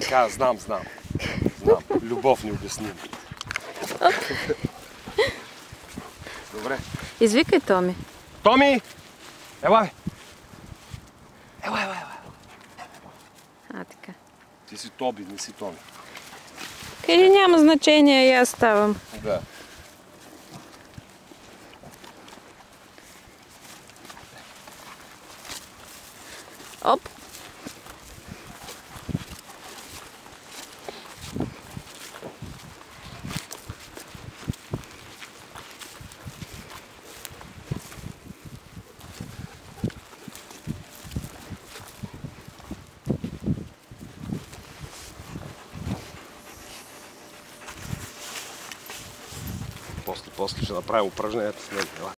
Така, знам. Любов ни обясним. Добре. Извикай Томи. Томи! Ела! А, така. Ти си Тоби, не си Томи. Или няма значение, и аз ставам. Да. Оп! После ще направим упражнението с него.